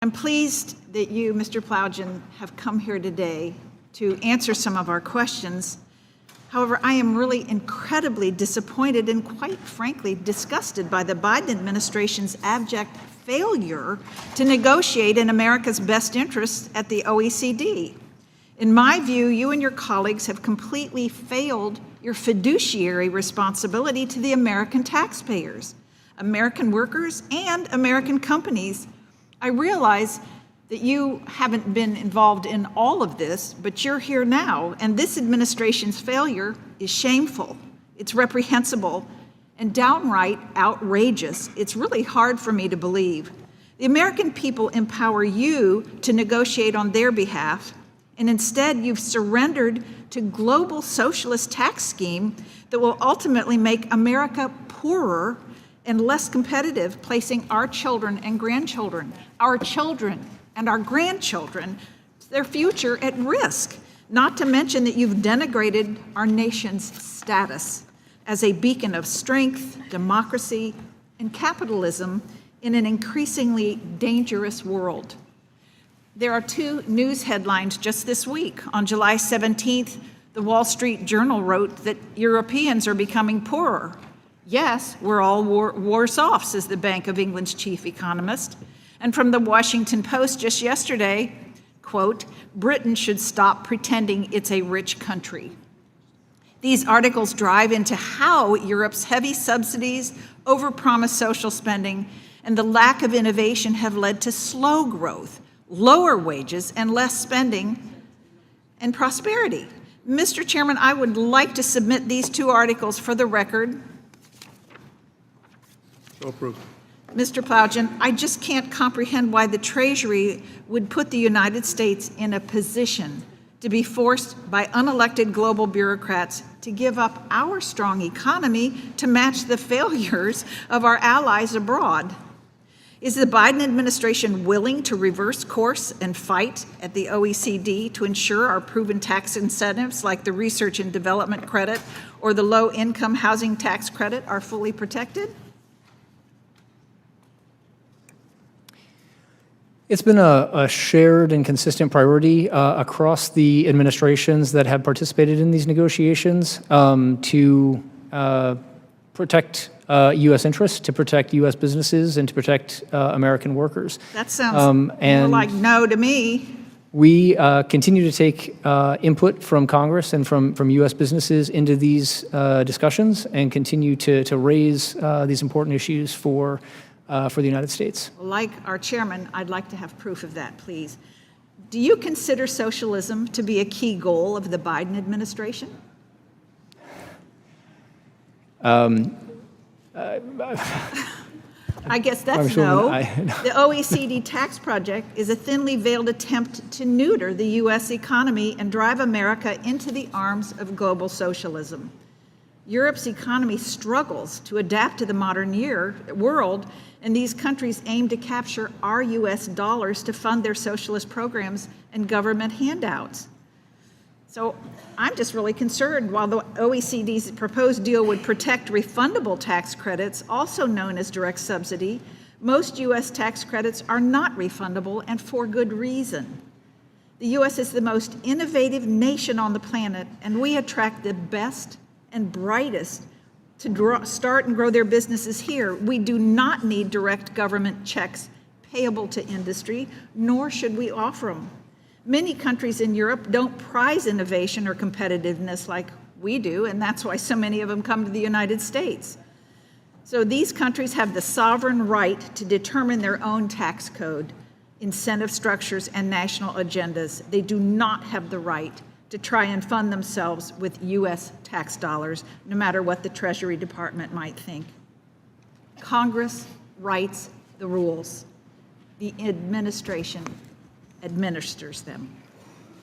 I'm pleased that you, Mr. Plowgen, have come here today to answer some of our questions. However, I am really incredibly disappointed and quite frankly disgusted by the Biden administration's abject failure to negotiate in America's best interests at the OECD. In my view, you and your colleagues have completely failed your fiduciary responsibility to the American taxpayers, American workers, and American companies. I realize that you haven't been involved in all of this, but you're here now, and this administration's failure is shameful. It's reprehensible and downright outrageous. It's really hard for me to believe. The American people empower you to negotiate on their behalf, and instead you've surrendered to global socialist tax scheme that will ultimately make America poorer and less competitive, placing our children and grandchildren, our children and our grandchildren, their future at risk, not to mention that you've denigrated our nation's status as a beacon of strength, democracy, and capitalism in an increasingly dangerous world. There are two news headlines just this week. On July 17th, the Wall Street Journal wrote that Europeans are becoming poorer. Yes, we're all worse off, says the Bank of England's chief economist. And from the Washington Post just yesterday, quote, Britain should stop pretending it's a rich country. These articles drive into how Europe's heavy subsidies, overpromised social spending, and the lack of innovation have led to slow growth, lower wages, and less spending and prosperity. Mr. Chairman, I would like to submit these two articles for the record. So approved. Mr. Plowgen, I just can't comprehend why the Treasury would put the United States in a position to be forced by unelected global bureaucrats to give up our strong economy to match the failures of our allies abroad. Is the Biden administration willing to reverse course and fight at the OECD to ensure our proven tax incentives like the research and development credit or the low-income housing tax credit are fully protected? It's been a shared and consistent priority across the administrations that have participated in these negotiations to protect U.S. interests, to protect U.S. businesses, and to protect American workers. That sounds more like no to me. We continue to take input from Congress and from U.S. businesses into these discussions and continue to raise these important issues for the United States. Like our chairman, I'd like to have proof of that, please. Do you consider socialism to be a key goal of the Biden administration? I guess that's no. The OECD Tax Project is a thinly veiled attempt to neuter the U.S. economy and drive America into the arms of global socialism. Europe's economy struggles to adapt to the modern world, and these countries aim to capture our U.S. dollars to fund their socialist programs and government handouts. So I'm just really concerned. While the OECD's proposed deal would protect refundable tax credits, also known as direct subsidy, most U.S. tax credits are not refundable, and for good reason. The U.S. is the most innovative nation on the planet, and we attract the best and brightest to start and grow their businesses here. We do not need direct government checks payable to industry, nor should we offer them. Many countries in Europe don't prize innovation or competitiveness like we do, and that's why so many of them come to the United States. So these countries have the sovereign right to determine their own tax code, incentive structures, and national agendas. They do not have the right to try and fund themselves with U.S. tax dollars, no matter what the Treasury Department might think. Congress writes the rules. The administration administers them.